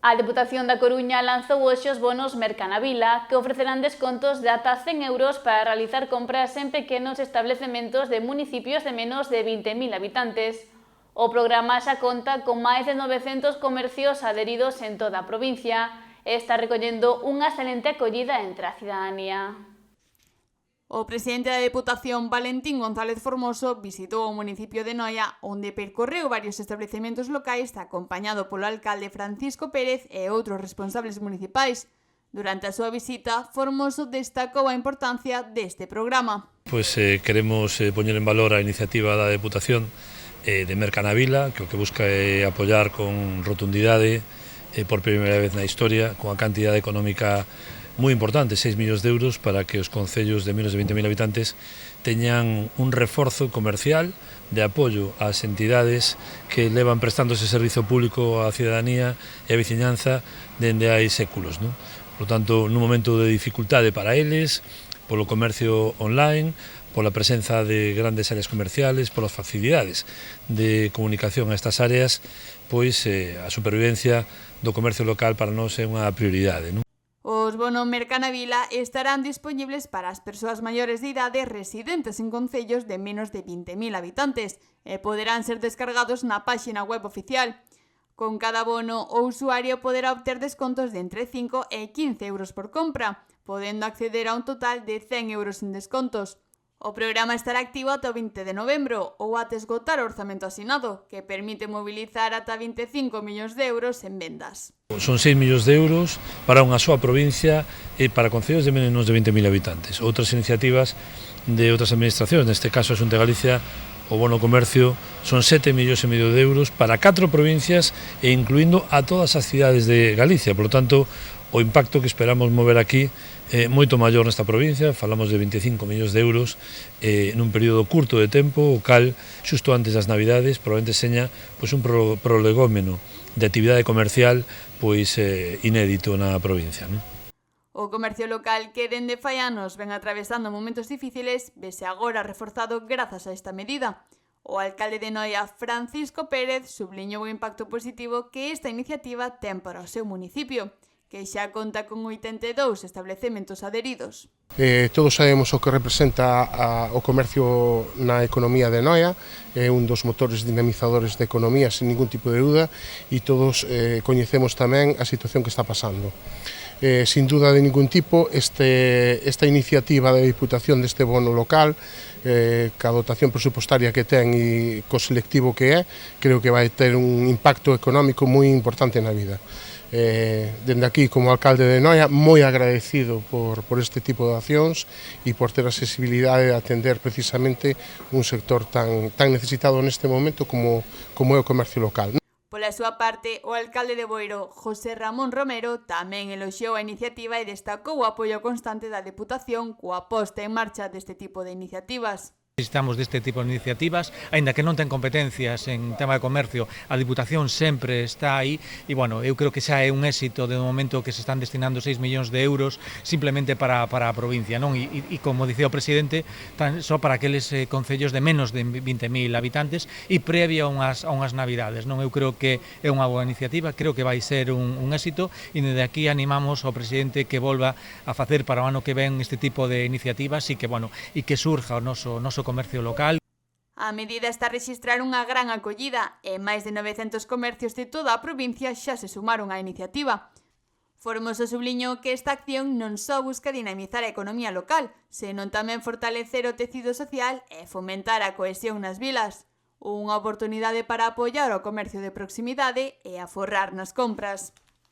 A Deputación da Coruña lanzou hoxe os bonos Mercanavila, que ofrecerán descontos de ata 100 euros para realizar compras en pequenos establecementos de municipios de menos de 20.000 habitantes. O programa xa conta con máis de 900 comercios adheridos en toda a provincia e está recollendo unha excelente acollida entre a cidadanía. O presidente da Deputación, Valentín González Formoso, visitou o municipio de Noia, onde percorreu varios establecementos locais acompañado polo alcalde Francisco Pérez e outros responsables municipais. Durante a súa visita, Formoso destacou a importancia deste programa. Queremos poñer en valor a iniciativa da Deputación de Mercanavila, que o que busca é apoiar con rotundidade por primeira vez na historia, con a cantidad económica moi importante, 6 millóns de euros, para que os concellos de menos de 20.000 habitantes teñan un reforzo comercial de apoio ás entidades que levan prestando ese servizo público á cidadanía e á veciñanza dende hai séculos, non? Por tanto, nun momento de dificultade para eles, polo comercio online, pola presenza de grandes áreas comerciales, polas facilidades de comunicación a estas áreas, pois a supervivencia do comercio local para nós é unha prioridade, non? Os bonos Mercanavila estarán dispoñibles para as persoas maiores de idade residentes en concellos de menos de 20.000 habitantes e poderán ser descargados na páxina web oficial. Con cada bono, o usuario poderá obter descontos de entre 5 e 15 euros por compra, podendo acceder a un total de 100 euros en descontos. O programa estará activo ata o 20 de novembro ou ata esgotar o orzamento asinado, que permite mobilizar ata 25 millóns de euros en vendas. Son 6 millóns de euros para unha soa provincia e para concellos de menos de 20.000 habitantes. Outras iniciativas de outras administracións, neste caso a Xunta de Galicia, o bono comercio, son 7,5 millóns de euros para 4 provincias e incluindo a todas as cidades de Galicia. Por lo tanto, o impacto que esperamos mover aquí é moito maior nesta provincia, falamos de 25 millóns de euros nun período curto de tempo, o cal, xusto antes das Navidades, probablemente seña un prolegómeno de actividade comercial inédito na provincia, non? O comercio local, que dende fai anos ven atravesando momentos difíciles, vese agora reforzado grazas a esta medida. O alcalde de Noia, Francisco Pérez, subliñou o impacto positivo que esta iniciativa ten para o seu municipio, que xa conta con 82 establecementos adheridos. Todos sabemos o que representa o comercio na economía de Noia, é un dos motores dinamizadores da economía, sin ningún tipo de dúda, e todos coñecemos tamén a situación que está pasando. Sin duda de ningún tipo, esta iniciativa da Diputación deste bono local, ca dotación presupostaria que ten e co selectivo que é, creo que vai ter un impacto económico moi importante na vida. Dende aquí, como alcalde de Noia, moi agradecido por este tipo de accións e por ter a sensibilidade de atender precisamente un sector tan necesitado neste momento como é o comercio local. Pola súa parte, o alcalde de Boiro, José Ramón Romero, tamén eloxiou a iniciativa e destacou o apoio constante da Deputación coa posta en marcha deste tipo de iniciativas. Necesitamos deste tipo de iniciativas, aínda que non ten competencias en tema de comercio, a Diputación sempre está aí e, bueno, eu creo que xa é un éxito de momento que se están destinando 6 millóns de euros simplemente para a provincia, non? E como dicía o presidente, só para aqueles concellos de menos de 20.000 habitantes e previa a unhas Navidades, non? Eu creo que é unha boa iniciativa, creo que vai ser un éxito e desde aquí animamos ao presidente que volva a facer para o ano que ven este tipo de iniciativas e que, bueno, e que surja o noso comercio local. A medida está a rexistrar unha gran acollida e máis de 900 comercios de toda a provincia xa se sumaron á iniciativa. Formoso subliñou que esta acción non só busca dinamizar a economía local, senón tamén fortalecer o tecido social e fomentar a cohesión nas vilas. Unha oportunidade para apoiar o comercio de proximidade e aforrar nas compras.